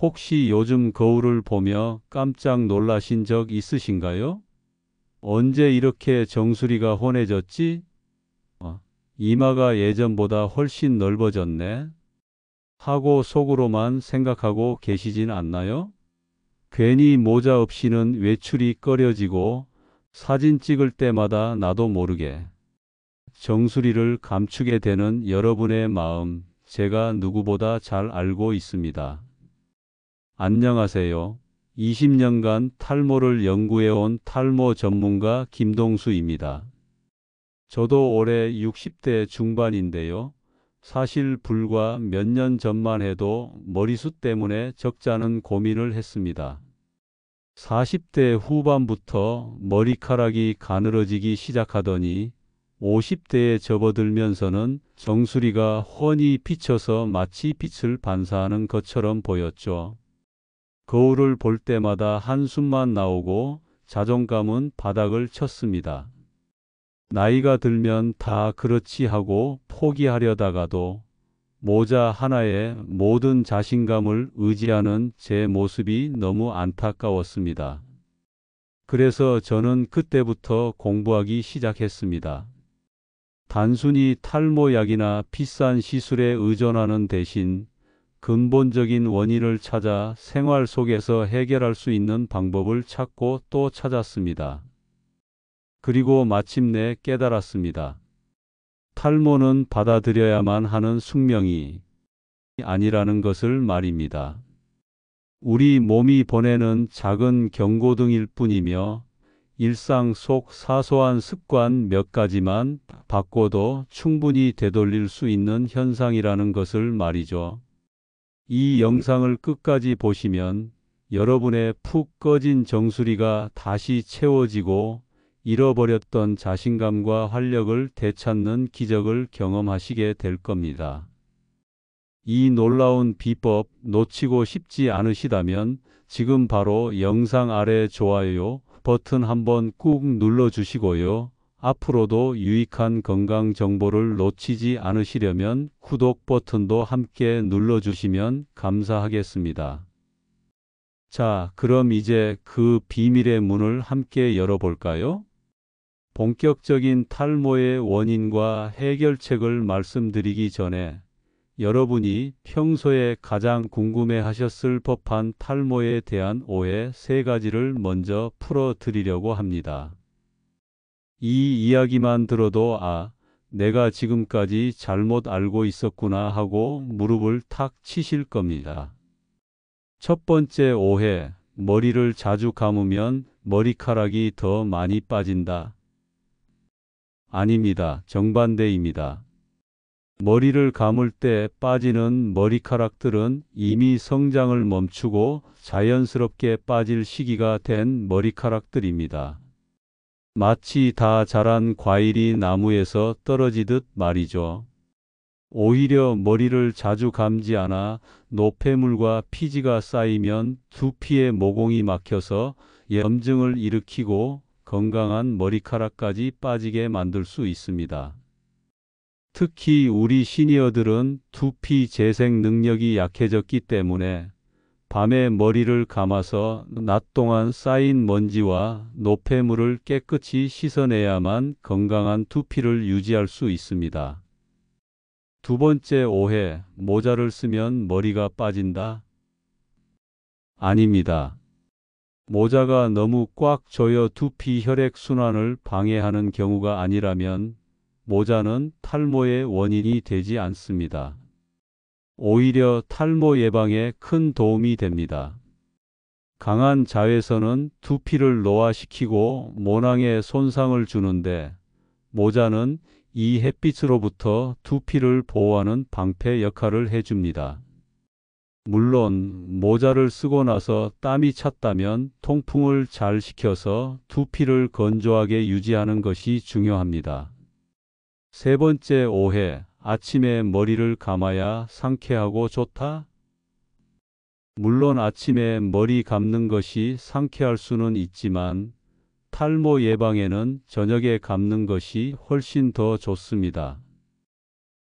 혹시 요즘 거울을 보며 깜짝 놀라신 적 있으신가요? 언제 이렇게 정수리가 훤해졌지? 이마가 예전보다 훨씬 넓어졌네. 하고 속으로만 생각하고 계시진 않나요? 괜히 모자 없이는 외출이 꺼려지고 사진 찍을 때마다 나도 모르게 정수리를 감추게 되는 여러분의 마음, 제가 누구보다 잘 알고 있습니다. 안녕하세요. 20년간 탈모를 연구해온 탈모 전문가 김동수입니다. 저도 올해 60대 중반인데요. 사실 불과 몇 년 전만 해도 머리숱 때문에 적잖은 고민을 했습니다. 40대 후반부터 머리카락이 가늘어지기 시작하더니 50대에 접어들면서는 정수리가 훤히 비쳐서 마치 빛을 반사하는 것처럼 보였죠. 거울을 볼 때마다 한숨만 나오고 자존감은 바닥을 쳤습니다. 나이가 들면 다 그렇지 하고 포기하려다가도 모자 하나에 모든 자신감을 의지하는 제 모습이 너무 안타까웠습니다. 그래서 저는 그때부터 공부하기 시작했습니다. 단순히 탈모약이나 비싼 시술에 의존하는 대신 근본적인 원인을 찾아 생활 속에서 해결할 수 있는 방법을 찾고 또 찾았습니다. 그리고 마침내 깨달았습니다. 탈모는 받아들여야만 하는 숙명이 아니라는 것을 말입니다. 우리 몸이 보내는 작은 경고등일 뿐이며 일상 속 사소한 습관 몇 가지만 바꿔도 충분히 되돌릴 수 있는 현상이라는 것을 말이죠. 이 영상을 끝까지 보시면 여러분의 푹 꺼진 정수리가 다시 채워지고 잃어버렸던 자신감과 활력을 되찾는 기적을 경험하시게 될 겁니다. 이 놀라운 비법 놓치고 싶지 않으시다면 지금 바로 영상 아래 좋아요 버튼 한번 꾹 눌러주시고요. 앞으로도 유익한 건강 정보를 놓치지 않으시려면 구독 버튼도 함께 눌러주시면 감사하겠습니다. 자, 그럼 이제 그 비밀의 문을 함께 열어볼까요? 본격적인 탈모의 원인과 해결책을 말씀드리기 전에 여러분이 평소에 가장 궁금해하셨을 법한 탈모에 대한 오해 3가지를 먼저 풀어드리려고 합니다. 이 이야기만 들어도 내가 지금까지 잘못 알고 있었구나 하고 무릎을 탁 치실 겁니다. 첫 번째 오해, 머리를 자주 감으면 머리카락이 더 많이 빠진다. 아닙니다. 정반대입니다. 머리를 감을 때 빠지는 머리카락들은 이미 성장을 멈추고 자연스럽게 빠질 시기가 된 머리카락들입니다. 마치 다 자란 과일이 나무에서 떨어지듯 말이죠. 오히려 머리를 자주 감지 않아 노폐물과 피지가 쌓이면 두피에 모공이 막혀서 염증을 일으키고 건강한 머리카락까지 빠지게 만들 수 있습니다. 특히 우리 시니어들은 두피 재생 능력이 약해졌기 때문에 밤에 머리를 감아서 낮 동안 쌓인 먼지와 노폐물을 깨끗이 씻어내야만 건강한 두피를 유지할 수 있습니다. 두 번째 오해, 모자를 쓰면 머리가 빠진다? 아닙니다. 모자가 너무 꽉 조여 두피 혈액 순환을 방해하는 경우가 아니라면 모자는 탈모의 원인이 되지 않습니다. 오히려 탈모 예방에 큰 도움이 됩니다. 강한 자외선은 두피를 노화시키고 모낭에 손상을 주는데 모자는 이 햇빛으로부터 두피를 보호하는 방패 역할을 해줍니다. 물론 모자를 쓰고 나서 땀이 찼다면 통풍을 잘 시켜서 두피를 건조하게 유지하는 것이 중요합니다. 세 번째 오해, 아침에 머리를 감아야 상쾌하고 좋다? 물론 아침에 머리 감는 것이 상쾌할 수는 있지만 탈모 예방에는 저녁에 감는 것이 훨씬 더 좋습니다.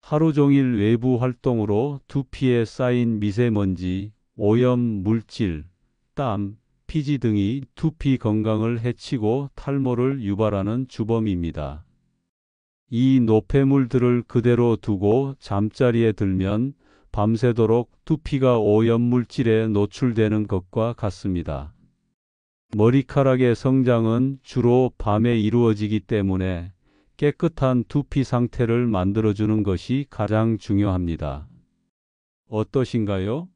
하루 종일 외부 활동으로 두피에 쌓인 미세먼지, 오염 물질, 땀, 피지 등이 두피 건강을 해치고 탈모를 유발하는 주범입니다. 이 노폐물들을 그대로 두고 잠자리에 들면 밤새도록 두피가 오염물질에 노출되는 것과 같습니다. 머리카락의 성장은 주로 밤에 이루어지기 때문에 깨끗한 두피 상태를 만들어주는 것이 가장 중요합니다. 어떠신가요?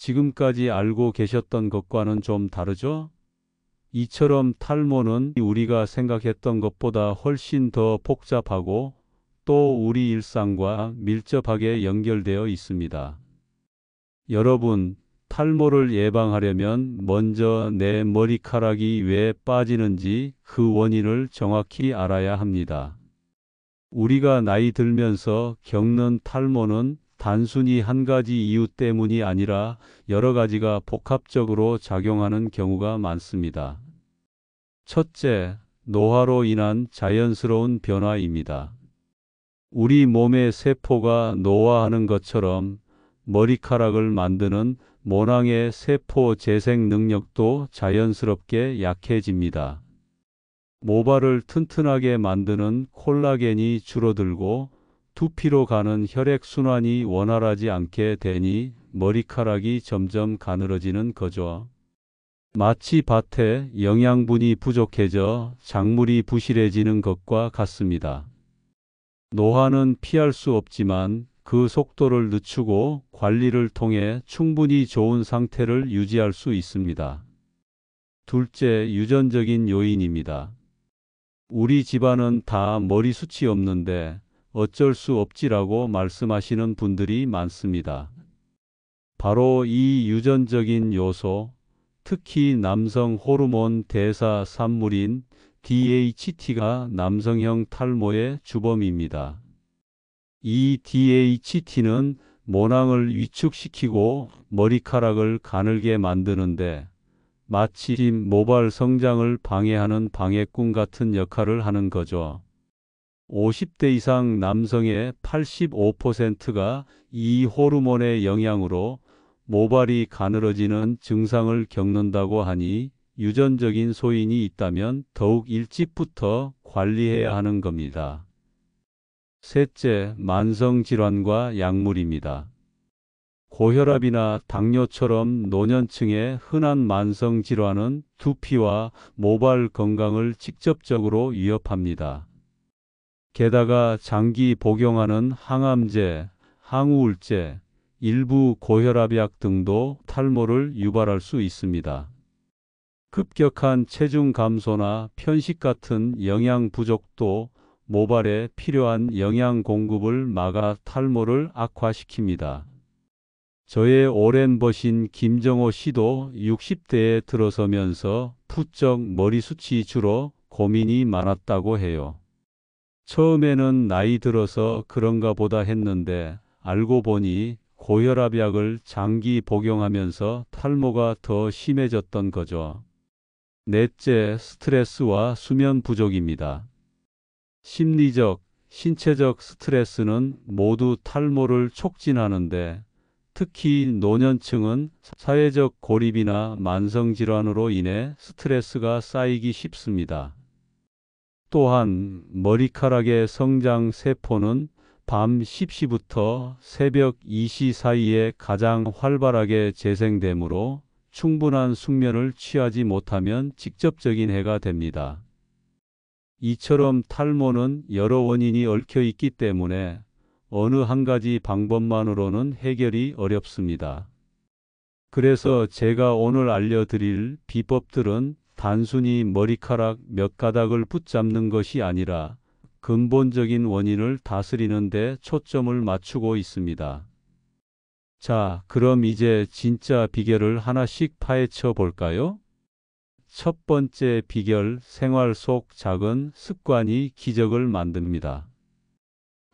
지금까지 알고 계셨던 것과는 좀 다르죠? 이처럼 탈모는 우리가 생각했던 것보다 훨씬 더 복잡하고 또 우리 일상과 밀접하게 연결되어 있습니다. 여러분, 탈모를 예방하려면 먼저 내 머리카락이 왜 빠지는지 그 원인을 정확히 알아야 합니다. 우리가 나이 들면서 겪는 탈모는 단순히 한 가지 이유 때문이 아니라 여러 가지가 복합적으로 작용하는 경우가 많습니다. 첫째, 노화로 인한 자연스러운 변화입니다. 우리 몸의 세포가 노화하는 것처럼 머리카락을 만드는 모낭의 세포 재생 능력도 자연스럽게 약해집니다. 모발을 튼튼하게 만드는 콜라겐이 줄어들고 두피로 가는 혈액순환이 원활하지 않게 되니 머리카락이 점점 가늘어지는 거죠. 마치 밭에 영양분이 부족해져 작물이 부실해지는 것과 같습니다. 노화는 피할 수 없지만 그 속도를 늦추고 관리를 통해 충분히 좋은 상태를 유지할 수 있습니다. 둘째, 유전적인 요인입니다. 우리 집안은 다 머리숱이 없는데 어쩔 수 없지라고 말씀하시는 분들이 많습니다. 바로 이 유전적인 요소, 특히 남성 호르몬 대사 산물인 DHT가 남성형 탈모의 주범입니다. 이 DHT는 모낭을 위축시키고 머리카락을 가늘게 만드는데 마치 모발 성장을 방해하는 방해꾼 같은 역할을 하는 거죠. 50대 이상 남성의 85%가 이 호르몬의 영향으로 모발이 가늘어지는 증상을 겪는다고 하니 유전적인 소인이 있다면 더욱 일찍부터 관리해야 하는 겁니다. 셋째, 만성질환과 약물입니다. 고혈압이나 당뇨처럼 노년층의 흔한 만성질환은 두피와 모발 건강을 직접적으로 위협합니다. 게다가 장기 복용하는 항암제, 항우울제, 일부 고혈압약 등도 탈모를 유발할 수 있습니다. 급격한 체중 감소나 편식 같은 영양 부족도 모발에 필요한 영양 공급을 막아 탈모를 악화시킵니다. 저의 오랜 버신 김정호 씨도 60대에 들어서면서 푸쩍 머리숱이 줄어 고민이 많았다고 해요. 처음에는 나이 들어서 그런가 보다 했는데 알고 보니 고혈압약을 장기 복용하면서 탈모가 더 심해졌던 거죠. 넷째, 스트레스와 수면 부족입니다. 심리적, 신체적 스트레스는 모두 탈모를 촉진하는데 특히 노년층은 사회적 고립이나 만성질환으로 인해 스트레스가 쌓이기 쉽습니다. 또한 머리카락의 성장 세포는 밤 10시부터 새벽 2시 사이에 가장 활발하게 재생되므로 충분한 숙면을 취하지 못하면 직접적인 해가 됩니다. 이처럼 탈모는 여러 원인이 얽혀 있기 때문에 어느 한 가지 방법만으로는 해결이 어렵습니다. 그래서 제가 오늘 알려드릴 비법들은 단순히 머리카락 몇 가닥을 붙잡는 것이 아니라 근본적인 원인을 다스리는 데 초점을 맞추고 있습니다. 자, 그럼 이제 진짜 비결을 하나씩 파헤쳐 볼까요? 첫 번째 비결, 생활 속 작은 습관이 기적을 만듭니다.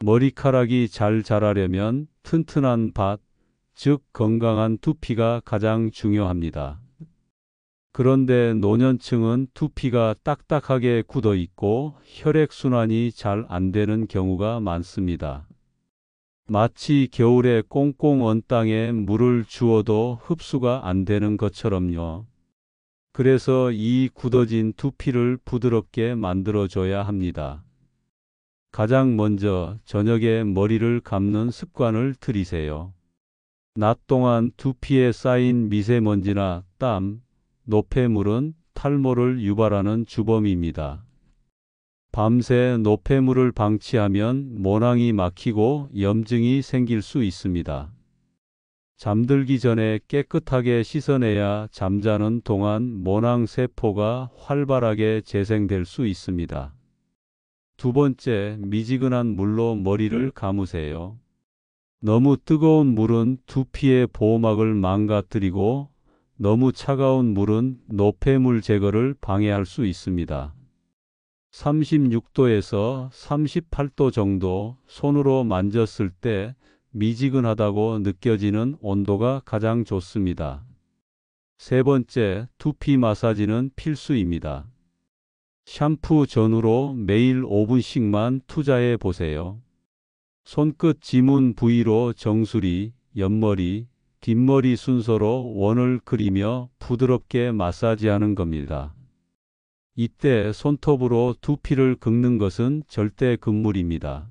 머리카락이 잘 자라려면 튼튼한 밭, 즉 건강한 두피가 가장 중요합니다. 그런데 노년층은 두피가 딱딱하게 굳어 있고 혈액순환이 잘 안 되는 경우가 많습니다. 마치 겨울에 꽁꽁 언 땅에 물을 주어도 흡수가 안 되는 것처럼요. 그래서 이 굳어진 두피를 부드럽게 만들어줘야 합니다. 가장 먼저 저녁에 머리를 감는 습관을 들이세요. 낮 동안 두피에 쌓인 미세먼지나 땀, 노폐물은 탈모를 유발하는 주범입니다. 밤새 노폐물을 방치하면 모낭이 막히고 염증이 생길 수 있습니다. 잠들기 전에 깨끗하게 씻어내야 잠자는 동안 모낭 세포가 활발하게 재생될 수 있습니다. 두 번째, 미지근한 물로 머리를 감으세요. 너무 뜨거운 물은 두피의 보호막을 망가뜨리고 너무 차가운 물은 노폐물 제거를 방해할 수 있습니다. 36도에서 38도 정도 손으로 만졌을 때 미지근하다고 느껴지는 온도가 가장 좋습니다. 세 번째, 두피 마사지는 필수입니다. 샴푸 전후로 매일 5분씩만 투자해 보세요. 손끝 지문 부위로 정수리, 옆머리, 뒷머리 순서로 원을 그리며 부드럽게 마사지하는 겁니다. 이때 손톱으로 두피를 긁는 것은 절대 금물입니다.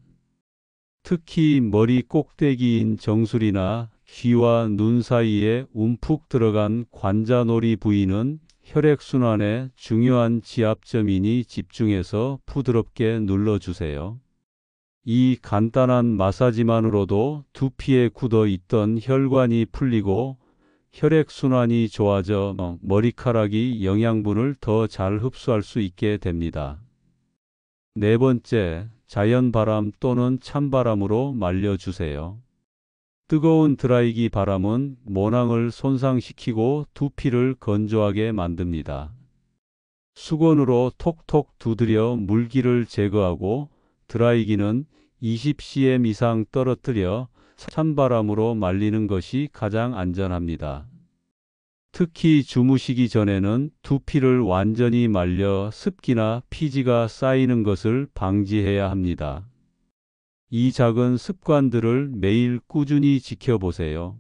특히 머리 꼭대기인 정수리나 귀와 눈 사이에 움푹 들어간 관자놀이 부위는 혈액순환에 중요한 지압점이니 집중해서 부드럽게 눌러주세요. 이 간단한 마사지만으로도 두피에 굳어 있던 혈관이 풀리고 혈액순환이 좋아져 머리카락이 영양분을 더 잘 흡수할 수 있게 됩니다. 네 번째, 자연바람 또는 찬바람으로 말려주세요. 뜨거운 드라이기 바람은 모낭을 손상시키고 두피를 건조하게 만듭니다. 수건으로 톡톡 두드려 물기를 제거하고 드라이기는 20cm 이상 떨어뜨려 찬바람으로 말리는 것이 가장 안전합니다. 특히 주무시기 전에는 두피를 완전히 말려 습기나 피지가 쌓이는 것을 방지해야 합니다. 이 작은 습관들을 매일 꾸준히 지켜보세요.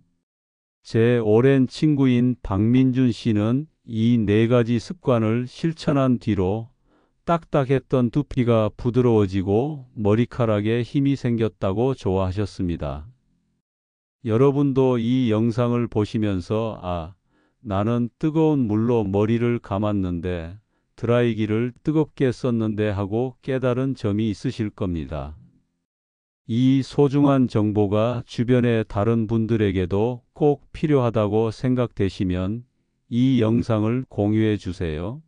제 오랜 친구인 박민준 씨는 이 네 가지 습관을 실천한 뒤로 딱딱했던 두피가 부드러워지고 머리카락에 힘이 생겼다고 좋아하셨습니다. 여러분도 이 영상을 보시면서 나는 뜨거운 물로 머리를 감았는데 드라이기를 뜨겁게 썼는데 하고 깨달은 점이 있으실 겁니다. 이 소중한 정보가 주변의 다른 분들에게도 꼭 필요하다고 생각되시면 이 영상을 공유해 주세요.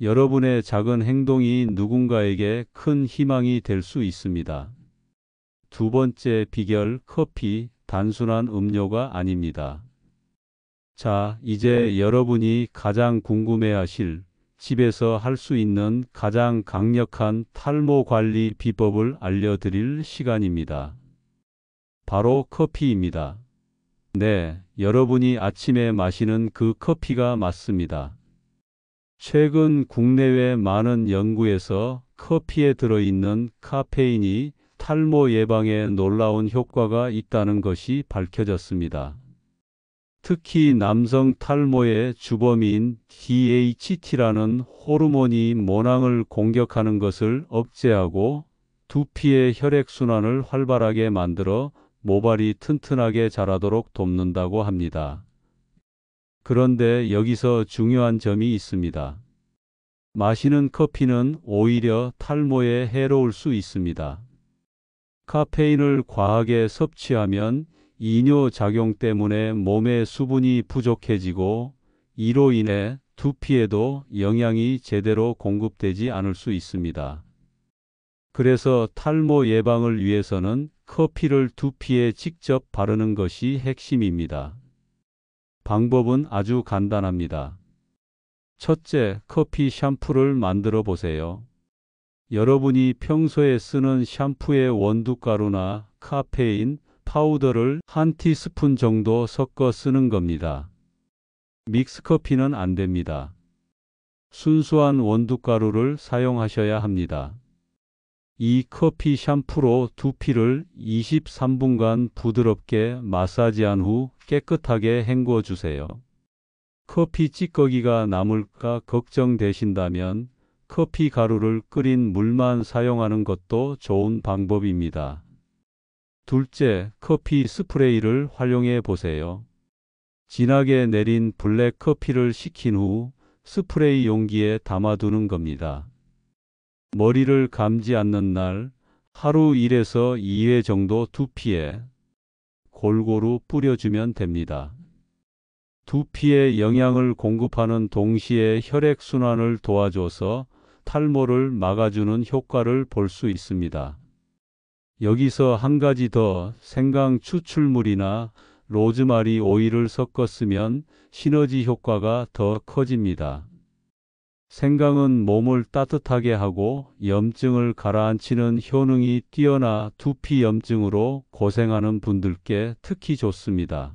여러분의 작은 행동이 누군가에게 큰 희망이 될 수 있습니다. 두 번째 비결, 커피, 단순한 음료가 아닙니다. 자, 이제 여러분이 가장 궁금해하실 집에서 할 수 있는 가장 강력한 탈모 관리 비법을 알려드릴 시간입니다. 바로 커피입니다. 네, 여러분이 아침에 마시는 그 커피가 맞습니다. 최근 국내외 많은 연구에서 커피에 들어있는 카페인이 탈모 예방에 놀라운 효과가 있다는 것이 밝혀졌습니다. 특히 남성 탈모의 주범인 DHT라는 호르몬이 모낭을 공격하는 것을 억제하고 두피의 혈액순환을 활발하게 만들어 모발이 튼튼하게 자라도록 돕는다고 합니다. 그런데 여기서 중요한 점이 있습니다. 마시는 커피는 오히려 탈모에 해로울 수 있습니다. 카페인을 과하게 섭취하면 이뇨 작용 때문에 몸의 수분이 부족해지고 이로 인해 두피에도 영양이 제대로 공급되지 않을 수 있습니다. 그래서 탈모 예방을 위해서는 커피를 두피에 직접 바르는 것이 핵심입니다. 방법은 아주 간단합니다. 첫째, 커피 샴푸를 만들어 보세요. 여러분이 평소에 쓰는 샴푸의 원두가루나 카페인 파우더를 한 티스푼 정도 섞어 쓰는 겁니다. 믹스커피는 안 됩니다. 순수한 원두가루를 사용하셔야 합니다. 이 커피 샴푸로 두피를 23분간 부드럽게 마사지한 후 깨끗하게 헹궈 주세요. 커피 찌꺼기가 남을까 걱정되신다면 커피 가루를 끓인 물만 사용하는 것도 좋은 방법입니다. 둘째, 커피 스프레이를 활용해 보세요. 진하게 내린 블랙 커피를 식힌 후 스프레이 용기에 담아두는 겁니다. 머리를 감지 않는 날 하루 1에서 2회 정도 두피에 골고루 뿌려주면 됩니다. 두피에 영양을 공급하는 동시에 혈액순환을 도와줘서 탈모를 막아주는 효과를 볼 수 있습니다. 여기서 한 가지 더, 생강 추출물이나 로즈마리 오일을 섞어 쓰면 시너지 효과가 더 커집니다. 생강은 몸을 따뜻하게 하고 염증을 가라앉히는 효능이 뛰어나 두피 염증으로 고생하는 분들께 특히 좋습니다.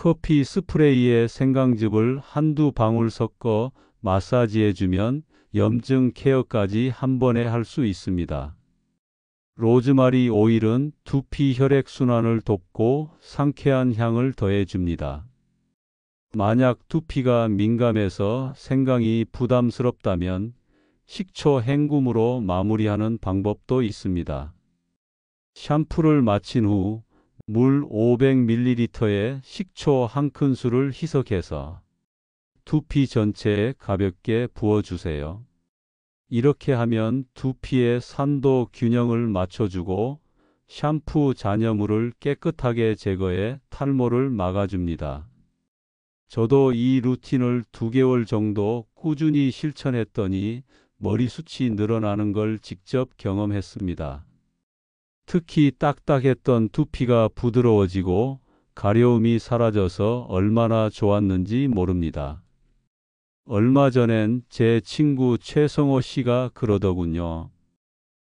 커피 스프레이에 생강즙을 한두 방울 섞어 마사지해주면 염증 케어까지 한 번에 할 수 있습니다. 로즈마리 오일은 두피 혈액순환을 돕고 상쾌한 향을 더해줍니다. 만약 두피가 민감해서 생강이 부담스럽다면 식초 헹굼으로 마무리하는 방법도 있습니다. 샴푸를 마친 후 물 500ml에 식초 1큰술을 희석해서 두피 전체에 가볍게 부어주세요. 이렇게 하면 두피의 산도 균형을 맞춰주고 샴푸 잔여물을 깨끗하게 제거해 탈모를 막아줍니다. 저도 이 루틴을 2개월 정도 꾸준히 실천했더니 머리숱이 늘어나는 걸 직접 경험했습니다. 특히 딱딱했던 두피가 부드러워지고 가려움이 사라져서 얼마나 좋았는지 모릅니다. 얼마 전엔 제 친구 최성호 씨가 그러더군요.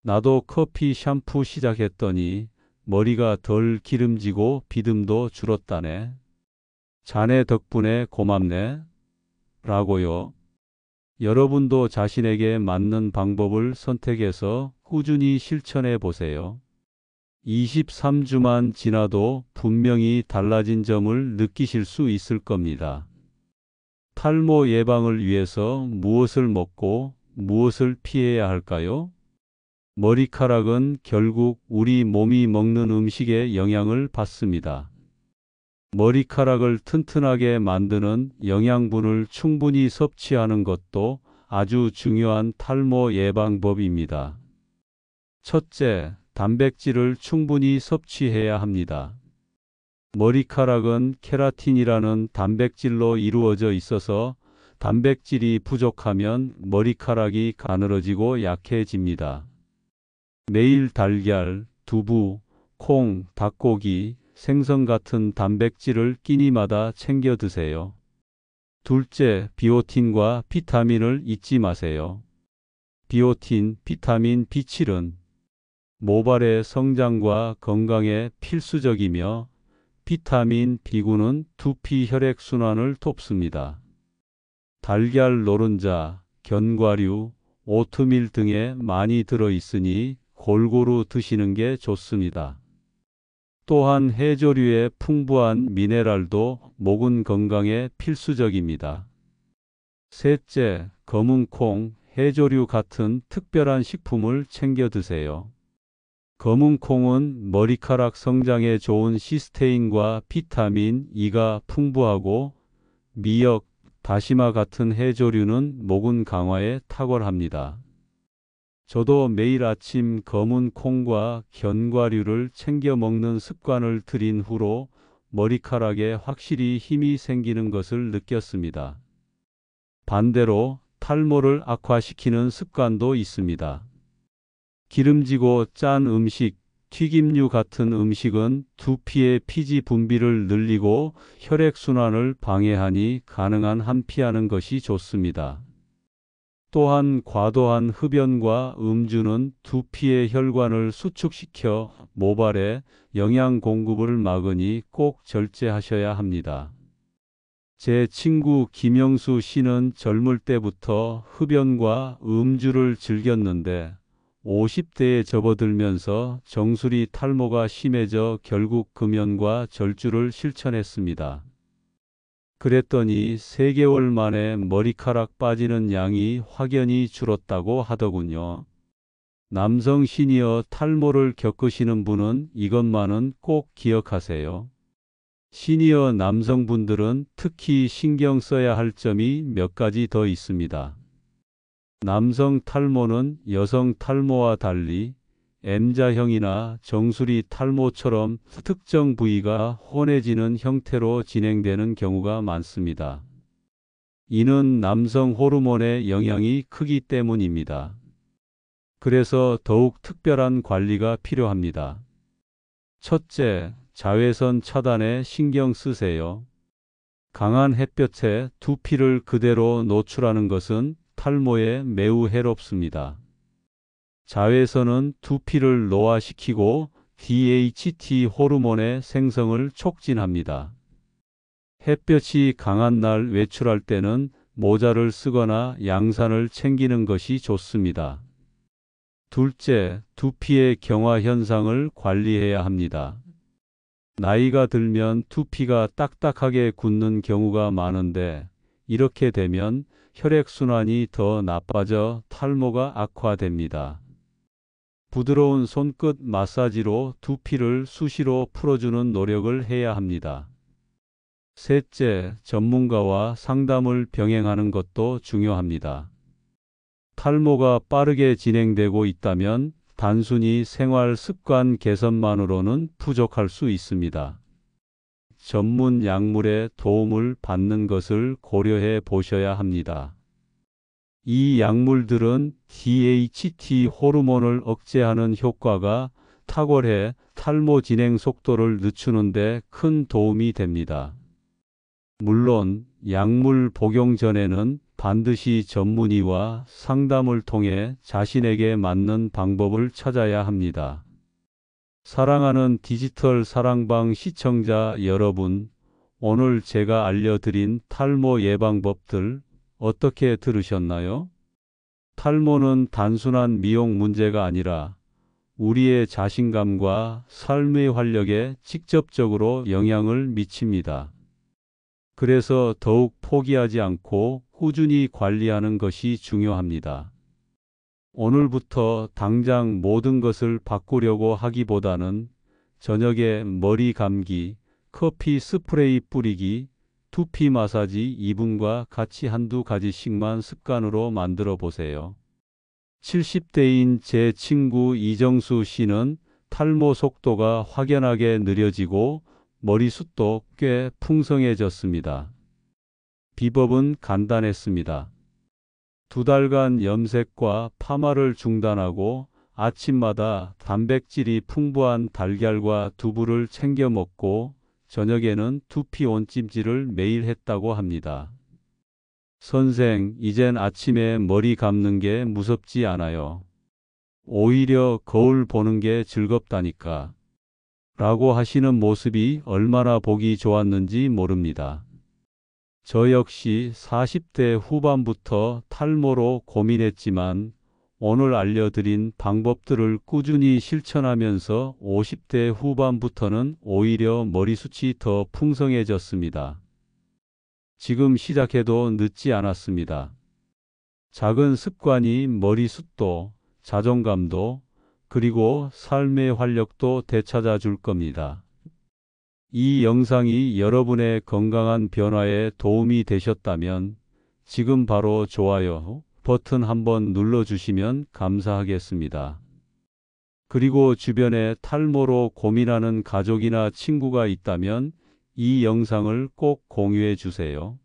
나도 커피 샴푸 시작했더니 머리가 덜 기름지고 비듬도 줄었다네. 자네 덕분에 고맙네. 라고요. 여러분도 자신에게 맞는 방법을 선택해서 꾸준히 실천해 보세요. 23주만 지나도 분명히 달라진 점을 느끼실 수 있을 겁니다. 탈모 예방을 위해서 무엇을 먹고 무엇을 피해야 할까요? 머리카락은 결국 우리 몸이 먹는 음식에 영향을 받습니다. 머리카락을 튼튼하게 만드는 영양분을 충분히 섭취하는 것도 아주 중요한 탈모 예방법입니다. 첫째, 단백질을 충분히 섭취해야 합니다. 머리카락은 케라틴이라는 단백질로 이루어져 있어서 단백질이 부족하면 머리카락이 가늘어지고 약해집니다. 매일 달걀, 두부, 콩, 닭고기, 생선 같은 단백질을 끼니마다 챙겨 드세요. 둘째, 비오틴과 비타민을 잊지 마세요. 비오틴, 비타민 B7은 모발의 성장과 건강에 필수적이며 비타민 B군은 두피 혈액순환을 돕습니다. 달걀 노른자, 견과류, 오트밀 등에 많이 들어있으니 골고루 드시는 게 좋습니다. 또한 해조류의 풍부한 미네랄도 목은 건강에 필수적입니다. 셋째, 검은콩, 해조류 같은 특별한 식품을 챙겨 드세요. 검은콩은 머리카락 성장에 좋은 시스테인과 비타민 E가 풍부하고 미역, 다시마 같은 해조류는 모근 강화에 탁월합니다. 저도 매일 아침 검은콩과 견과류를 챙겨 먹는 습관을 들인 후로 머리카락에 확실히 힘이 생기는 것을 느꼈습니다. 반대로 탈모를 악화시키는 습관도 있습니다. 기름지고 짠 음식, 튀김류 같은 음식은 두피의 피지 분비를 늘리고 혈액순환을 방해하니 가능한 한 피하는 것이 좋습니다. 또한 과도한 흡연과 음주는 두피의 혈관을 수축시켜 모발에 영양 공급을 막으니 꼭 절제하셔야 합니다. 제 친구 김영수 씨는 젊을 때부터 흡연과 음주를 즐겼는데 50대에 접어들면서 정수리 탈모가 심해져 결국 금연과 절주를 실천했습니다. 그랬더니 3개월 만에 머리카락 빠지는 양이 확연히 줄었다고 하더군요. 남성 시니어 탈모를 겪으시는 분은 이것만은 꼭 기억하세요. 시니어 남성분들은 특히 신경 써야 할 점이 몇 가지 더 있습니다. 남성 탈모는 여성 탈모와 달리 M자형이나 정수리 탈모처럼 특정 부위가 혼해지는 형태로 진행되는 경우가 많습니다. 이는 남성 호르몬의 영향이 크기 때문입니다. 그래서 더욱 특별한 관리가 필요합니다. 첫째, 자외선 차단에 신경 쓰세요. 강한 햇볕에 두피를 그대로 노출하는 것은 탈모에 매우 해롭습니다. 자외선은 두피를 노화시키고 DHT 호르몬의 생성을 촉진합니다. 햇볕이 강한 날 외출할 때는 모자를 쓰거나 양산을 챙기는 것이 좋습니다. 둘째, 두피의 경화 현상을 관리해야 합니다. 나이가 들면 두피가 딱딱하게 굳는 경우가 많은데 이렇게 되면 혈액순환이 더 나빠져 탈모가 악화됩니다. 부드러운 손끝 마사지로 두피를 수시로 풀어주는 노력을 해야 합니다. 셋째, 전문가와 상담을 병행하는 것도 중요합니다. 탈모가 빠르게 진행되고 있다면 단순히 생활 습관 개선만으로는 부족할 수 있습니다. 전문 약물의 도움을 받는 것을 고려해 보셔야 합니다. 이 약물들은 DHT 호르몬을 억제하는 효과가 탁월해 탈모 진행 속도를 늦추는 데 큰 도움이 됩니다. 물론 약물 복용 전에는 반드시 전문의와 상담을 통해 자신에게 맞는 방법을 찾아야 합니다. 사랑하는 디지털 사랑방 시청자 여러분, 오늘 제가 알려드린 탈모 예방법들 어떻게 들으셨나요? 탈모는 단순한 미용 문제가 아니라 우리의 자신감과 삶의 활력에 직접적으로 영향을 미칩니다. 그래서 더욱 포기하지 않고 꾸준히 관리하는 것이 중요합니다. 오늘부터 당장 모든 것을 바꾸려고 하기보다는 저녁에 머리 감기, 커피 스프레이 뿌리기, 두피 마사지 2분과 같이 한두 가지씩만 습관으로 만들어 보세요. 70대인 제 친구 이정수 씨는 탈모 속도가 확연하게 느려지고 머리숱도 꽤 풍성해졌습니다. 비법은 간단했습니다. 2달간 염색과 파마를 중단하고 아침마다 단백질이 풍부한 달걀과 두부를 챙겨 먹고 저녁에는 두피 온찜질을 매일 했다고 합니다. 선생, 이젠 아침에 머리 감는 게 무섭지 않아요. 오히려 거울 보는 게 즐겁다니까. 라고 하시는 모습이 얼마나 보기 좋았는지 모릅니다. 저 역시 40대 후반부터 탈모로 고민했지만 오늘 알려드린 방법들을 꾸준히 실천하면서 50대 후반부터는 오히려 머리숱이 더 풍성해졌습니다. 지금 시작해도 늦지 않았습니다. 작은 습관이 머리숱도, 자존감도, 그리고 삶의 활력도 되찾아 줄 겁니다. 이 영상이 여러분의 건강한 변화에 도움이 되셨다면 지금 바로 좋아요 버튼 한번 눌러주시면 감사하겠습니다. 그리고 주변에 탈모로 고민하는 가족이나 친구가 있다면 이 영상을 꼭 공유해 주세요.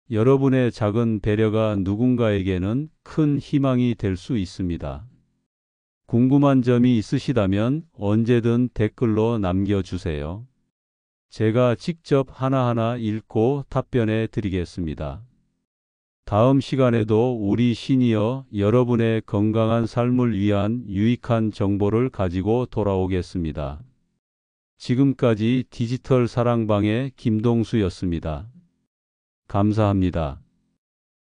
여러분의 작은 배려가 누군가에게는 큰 희망이 될 수 있습니다. 궁금한 점이 있으시다면 언제든 댓글로 남겨주세요. 제가 직접 하나하나 읽고 답변해 드리겠습니다. 다음 시간에도 우리 시니어 여러분의 건강한 삶을 위한 유익한 정보를 가지고 돌아오겠습니다. 지금까지 디지털 사랑방의 김동수였습니다. 감사합니다.